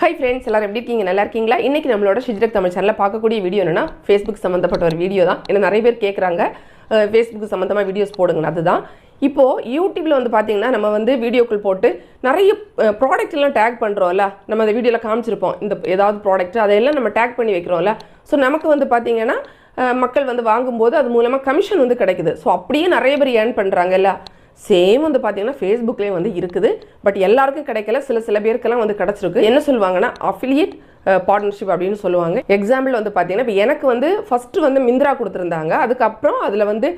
Hi friends, எல்லாரும் எப்படி இருக்கீங்க? நல்லா இருக்கீங்களா? இன்றைக்கி நம்மளோட ஷிஜ்ரக் தமிழ் சேனலில் பார்க்கக்கூடிய வீடியோ என்னன்னா ஃபேஸ்புக் சம்மந்தப்பட்ட ஒரு வீடியோ தான். ஏன்னா நிறைய பேர் கேட்குறாங்க ஃபேஸ்புக் சம்மந்தமாக வீடியோஸ் போடுங்க. அதுதான் இப்போது யூடியூப்பில் வந்து பார்த்தீங்கன்னா நம்ம வந்து வீடியோக்கள் போட்டு நிறைய ப்ராடக்ட் எல்லாம் டேக் பண்ணுறோம்ல. நம்ம அந்த வீடியோவில் காமிச்சிருப்போம் இந்த ஏதாவது ப்ராடக்ட் அதையெல்லாம் நம்ம டேக் பண்ணி வைக்கிறோம்ல. ஸோ நமக்கு வந்து பார்த்தீங்கன்னா மக்கள் வந்து வாங்கும்போது அது மூலமாக கமிஷன் வந்து கிடைக்குது. ஸோ அப்படியே நிறைய பேர் ஏர்ன் பண்ணுறாங்கல்ல. சேம் வந்து பார்த்தீங்கன்னா ஃபேஸ்புக்லேயே வந்து இருக்குது. பட் எல்லாருக்கும் கிடைக்கல, சில பேருக்கெல்லாம் வந்து கிடச்சிருக்கு. என்ன சொல்லுவாங்கன்னா அஃபிலியேட் பார்ட்னர்ஷிப் அப்படின்னு சொல்லுவாங்க. எக்ஸாம்பிள் வந்து பார்த்தீங்கன்னா இப்போ எனக்கு வந்து ஃபஸ்ட்டு வந்து மிந்த்ரா கொடுத்துருந்தாங்க, அதுக்கப்புறம் அதில் வந்து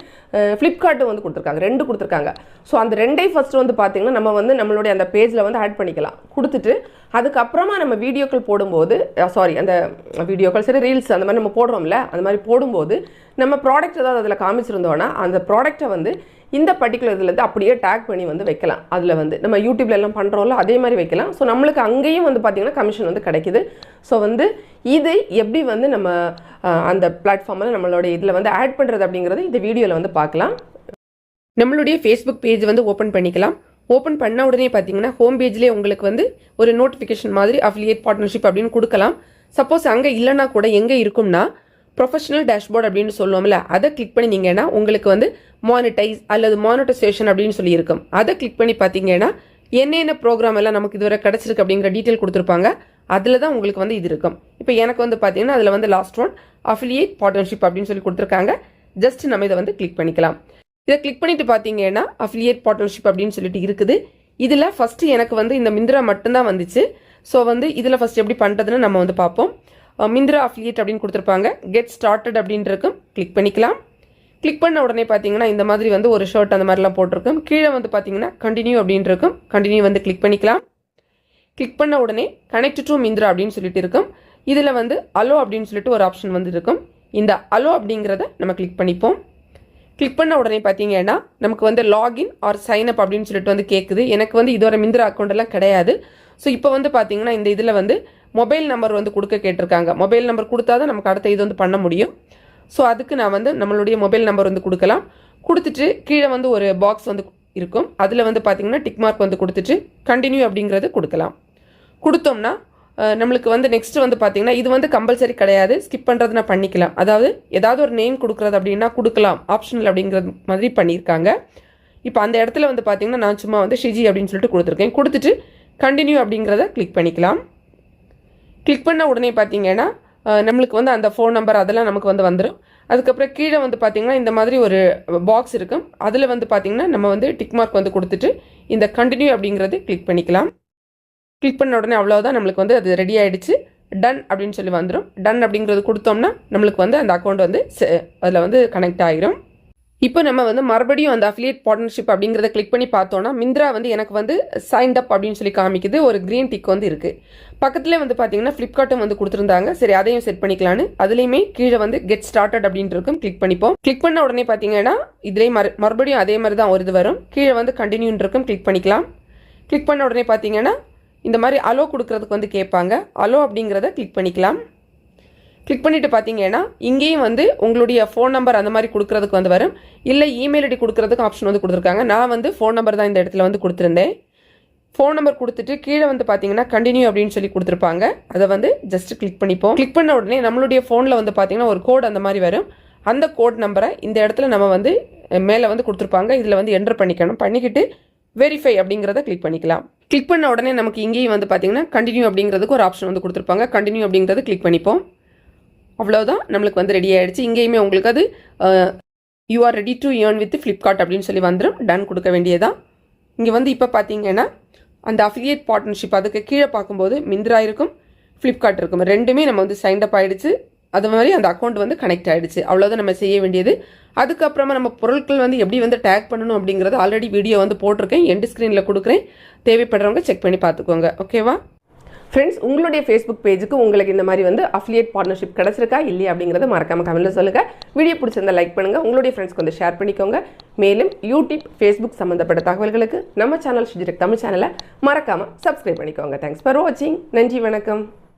ஃப்ளிப்கார்ட்டு வந்து கொடுத்துருக்காங்க, 2 கொடுத்துருக்காங்க. ஸோ அந்த 2 ஃபஸ்ட்டு வந்து பார்த்தீங்கன்னா நம்ம வந்து நம்மளுடைய அந்த பேஜில் வந்து ஆட் பண்ணிக்கலாம். கொடுத்துட்டு அதுக்கப்புறமா நம்ம வீடியோக்கள் போடும்போது அந்த வீடியோக்கள் சரி ரீல்ஸ் அந்த மாதிரி நம்ம போடுறோம்ல, அந்த மாதிரி போடும்போது நம்ம ப்ராடக்ட் ஏதாவது அதில் காமிச்சிருந்தோன்னா அந்த ப்ராடக்டை வந்து இந்த பர்டிகுலர் இதுலேருந்து அப்படியே டேக் பண்ணி வந்து வைக்கலாம். அதில் வந்து நம்ம யூடியூப்ல எல்லாம் பண்ணுறோம்ல அதே மாதிரி வைக்கலாம். ஸோ நம்மளுக்கு அங்கேயும் வந்து பார்த்திங்கன்னா கமிஷன் வந்து கிடைக்குது. ஸோ வந்து இது எப்படி வந்து நம்ம அந்த பிளாட்ஃபார்மில் நம்மளுடைய இதில் வந்து ஆட் பண்ணுறது அப்படிங்கிறது இந்த வீடியோவில் வந்து பார்க்கலாம். நம்மளுடைய ஃபேஸ்புக் பேஜ் வந்து ஓப்பன் பண்ணிக்கலாம். ஓப்பன் பண்ண உடனே பார்த்தீங்கன்னா ஹோம் பேஜ்லேயே உங்களுக்கு வந்து ஒரு நோட்டிஃபிகேஷன் மாதிரி அஃபிலியேட் பார்ட்னர்ஷிப் அப்படின்னு கொடுக்கலாம். சப்போஸ் அங்கே இல்லைன்னா கூட எங்கே இருக்கும்னா ப்ரொஃபஷனல் டேஷ்போர்ட் அப்படின்னு சொல்லுவோம்ல, அதை கிளிக் பண்ணிங்கன்னா உங்களுக்கு வந்து மானிட்டைஸ் அல்லது மானிட்டைசேஷன் அப்படின்னு சொல்லி இருக்கும். அதை கிளிக் பண்ணி பார்த்தீங்கன்னா என்னென்ன ப்ரோக்ராம் எல்லாம் நமக்கு இதுவரை கிடச்சிருக்கு அப்படிங்கிற டீட்டெயில் கொடுத்துருப்பாங்க. அதில் தான் உங்களுக்கு வந்து இது இருக்கும். இப்போ எனக்கு வந்து பார்த்தீங்கன்னா அதில் வந்து லாஸ்ட் ஒன் அஃபிலியேட் பார்ட்னர்ஷிப் அப்படின்னு சொல்லி கொடுத்துருக்காங்க. ஜஸ்ட் நம்ம இதை வந்து கிளிக் பண்ணிக்கலாம். இதை கிளிக் பண்ணிட்டு பார்த்தீங்கன்னா அஃபிலியேட் பார்ட்னர்ஷிப் அப்படின்னு சொல்லிட்டு இருக்குது. இதில் ஃபஸ்ட்டு எனக்கு வந்து இந்த மிந்த்ரா மட்டும்தான் வந்துச்சு. ஸோ வந்து இதில் ஃபஸ்ட் எப்படி பண்ணுறதுன்னு நம்ம வந்து பார்ப்போம். மிந்த்ரா அஃபிலியேட் அப்படின்னு கொடுத்துருப்பாங்க. கெட் ஸ்டார்டட் அப்படின்னு இருக்கும், கிளிக் பண்ணிக்கலாம். கிளிக் பண்ண உடனே பார்த்தீங்கன்னா இந்த மாதிரி வந்து ஒரு ஷர்ட் அந்த மாதிரிலாம் போட்டிருக்கும். கீழே வந்து பார்த்தீங்கன்னா கண்டினியூ அப்படின்னு இருக்கும். கண்டினியூ வந்து கிளிக் பண்ணிக்கலாம். கிளிக் பண்ண உடனே கனெக்ட் டு மிந்த்ரா அப்படின்னு சொல்லிட்டு இருக்கும். இதில் வந்து அலோ அப்படின்னு சொல்லிட்டு ஒரு ஆப்ஷன் வந்து இருக்கும். இந்த அலோ அப்படிங்கிறத நம்ம கிளிக் பண்ணிப்போம். கிளிக் பண்ண உடனே பார்த்தீங்கன்னா நமக்கு வந்து லாகின் ஆர் சைன் அப் அப்படின்னு சொல்லிட்டு வந்து கேட்குது. எனக்கு வந்து இதோட மிந்த்ரா அக்கௌண்ட் எல்லாம் கிடையாது. ஸோ இப்போ வந்து பார்த்தீங்கன்னா இந்த இதில் வந்து மொபைல் நம்பர் வந்து கொடுக்க கேட்டிருக்காங்க. மொபைல் நம்பர் கொடுத்தா தான் நமக்கு அடுத்த இது வந்து பண்ண முடியும். ஸோ அதுக்கு நான் வந்து நம்மளுடைய மொபைல் நம்பர் வந்து கொடுக்கலாம். கொடுத்துட்டு கீழே வந்து ஒரு பாக்ஸ் வந்து இருக்கும். அதில் வந்து பார்த்தீங்கன்னா டிக் மார்க் வந்து கொடுத்துட்டு கண்டினியூ அப்படிங்கிறது கொடுக்கலாம். கொடுத்தோம்னா நம்மளுக்கு வந்து நெக்ஸ்ட் வந்து பார்த்தீங்கன்னா இது வந்து கம்பல்சரி கிடையாது, ஸ்கிப் பண்ணுறது நான் பண்ணிக்கலாம். அதாவது ஏதாவது ஒரு நேம் கொடுக்குறது அப்படின்னா கொடுக்கலாம், ஆப்ஷனல் அப்படிங்கிறது மாதிரி பண்ணியிருக்காங்க. இப்போ அந்த இடத்துல வந்து பார்த்தீங்கன்னா நான் சும்மா வந்து ஷிஜி அப்படின்னு சொல்லிட்டு கொடுத்துருக்கேன். கொடுத்துட்டு கண்டினியூ அப்படிங்கிறத கிளிக் பண்ணிக்கலாம். கிளிக் பண்ண உடனே பார்த்தீங்கன்னா நம்மளுக்கு வந்து அந்த ஃபோன் நம்பர் அதெல்லாம் நமக்கு வந்து வந்துடும். அதுக்கப்புறம் கீழே வந்து பார்த்தீங்கன்னா இந்த மாதிரி ஒரு பாக்ஸ் இருக்கும். அதில் வந்து பார்த்தீங்கன்னா நம்ம வந்து டிக் மார்க் வந்து கொடுத்துட்டு இந்த கண்டினியூ அப்படிங்கிறது கிளிக் பண்ணிக்கலாம். கிளிக் பண்ண உடனே அவ்வளோதான், நம்மளுக்கு வந்து அது ரெடி ஆகிடுச்சு. டன் அப்படின்னு சொல்லி வந்துடும். டன் அப்படிங்கிறது கொடுத்தோம்னா நம்மளுக்கு வந்து அந்த அக்கௌண்ட் வந்து அதில் வந்து கனெக்ட் ஆகிரும். இப்போ நம்ம வந்து மறுபடியும் அந்த அஃபிலியேட் பார்ட்னர்ஷிப் அப்படிங்கிறத கிளிக் பண்ணி பார்த்தோன்னா மிந்த்ரா வந்து எனக்கு வந்து சைன்ட் அப் அப்படின்னு சொல்லி காமிக்குது. ஒரு க்ரீன் டிக் வந்து இருக்குது. பக்கத்துலேயே வந்து பார்த்தீங்கன்னா ஃப்ளிப்கார்ட்டும் வந்து கொடுத்துருந்தாங்க. சரி அதையும் செட் பண்ணிக்கலான்னு அதுலேயுமே கீழே வந்து கெட் ஸ்டார்டட் அப்படின்ட்டு இருக்கும். கிளிக் பண்ணிப்போம். கிளிக் பண்ண உடனே பார்த்தீங்கன்னா இதுலேயும் மறுபடியும் அதே மாதிரி தான் ஒரு இது வரும். கீழே வந்து கண்டினியூன்னு இருக்கும், கிளிக் பண்ணிக்கலாம். கிளிக் பண்ண உடனே பார்த்தீங்கன்னா இந்த மாதிரி அலோ கொடுக்கறதுக்கு வந்து கேட்பாங்க. அலோ அப்படிங்கிறத கிளிக் பண்ணிக்கலாம். கிளிக் பண்ணிவிட்டு பார்த்தீங்கன்னா இங்கேயும் வந்து உங்களுடைய ஃபோன் நம்பர் அந்த மாதிரி கொடுக்குறதுக்கு வந்து வரும். இல்லை இமெயில் ஐடி கொடுக்குறதுக்கு ஆப்ஷன் வந்து கொடுத்துருக்காங்க. நான் வந்து ஃபோன் நம்பர் தான் இந்த இடத்துல வந்து கொடுத்துருந்தேன். ஃபோன் நம்பர் கொடுத்துட்டு கீழே வந்து பார்த்தீங்கன்னா கண்டினியூ அப்படின்னு சொல்லி கொடுத்துருப்பாங்க. அதை வந்து ஜஸ்ட் கிளிக் பண்ணிப்போம். கிளிக் பண்ண உடனே நம்மளுடைய ஃபோனில் வந்து பார்த்தீங்கன்னா ஒரு கோட் அந்த மாதிரி வரும். அந்த கோட் நம்பரை இந்த இடத்துல நம்ம வந்து மேலே வந்து கொடுத்துருப்பாங்க. இதில் வந்து என்டர் பண்ணிக்கணும். பண்ணிக்கிட்டு வெரிஃபை அப்படிங்கிறத கிளிக் பண்ணிக்கலாம். கிளிக் பண்ண உடனே நமக்கு இங்கேயும் வந்து பார்த்தீங்கன்னா கண்டினியூ அப்படிங்கிறதுக்கு ஒரு ஆப்ஷன் வந்து கொடுத்துருப்பாங்க. கண்டினியூ அப்படிங்கிறத கிளிக் பண்ணிப்போம். அவ்வளோதான், நம்மளுக்கு வந்து ரெடி ஆகிடுச்சு. இங்கேயுமே உங்களுக்கு அது you are ready to earn with Flipkart அப்படின்னு சொல்லி வந்துடும். டன் கொடுக்க வேண்டியதான். இங்கே வந்து இப்போ பார்த்தீங்கன்னா அந்த அஃபிலியேட் பார்ட்னர்ஷிப் அதுக்கு கீழே பார்க்கும்போது மிந்த்ரா இருக்கும், ஃப்ளிப்கார்ட் இருக்கும். ரெண்டுமே நம்ம வந்து சைன் அப் ஆகிடுச்சு. அது மாதிரி அந்த அக்கௌண்ட் வந்து கனெக்ட் ஆகிடுச்சு. அவ்வளோதான் நம்ம செய்ய வேண்டியது. அதுக்கப்புறமா நம்ம பொருட்கள் வந்து எப்படி வந்து டேக் பண்ணணும் அப்படிங்கிறது ஆல்ரெடி வீடியோ வந்து போட்டிருக்கேன், எண்ட் ஸ்க்ரீனில் கொடுக்குறேன். தேவைப்படுறவங்க செக் பண்ணி பார்த்துக்கோங்க. ஓகேவா ஃப்ரெண்ட்ஸ்? உங்களுடைய ஃபேஸ்புக் பேஜுக்கு உங்களுக்கு இந்த மாதிரி வந்து அஃபிலியேட் பார்ட்னர்ஷிப் கிடச்சிருக்கா இல்லையா அப்படிங்கிறத மறக்காம கமெண்ட்டில் சொல்லுங்கள். வீடியோ பிடிச்சிருந்தா லைக் பண்ணுங்கள், உங்களுடைய ஃப்ரெண்ட்ஸ்க்கு வந்து ஷேர் பண்ணிக்கோங்க. மேலும் யூடியூப் ஃபேஸ்புக் சம்மந்தப்பட்ட தகவல்களுக்கு நம்ம சேனல் ஷிஜ்ரக் தமிழ் சேனலை மறக்காமல் சப்ஸ்கிரைப் பண்ணிக்கோங்க. தேங்க்ஸ் ஃபார் வாட்சிங். நன்றி, வணக்கம்.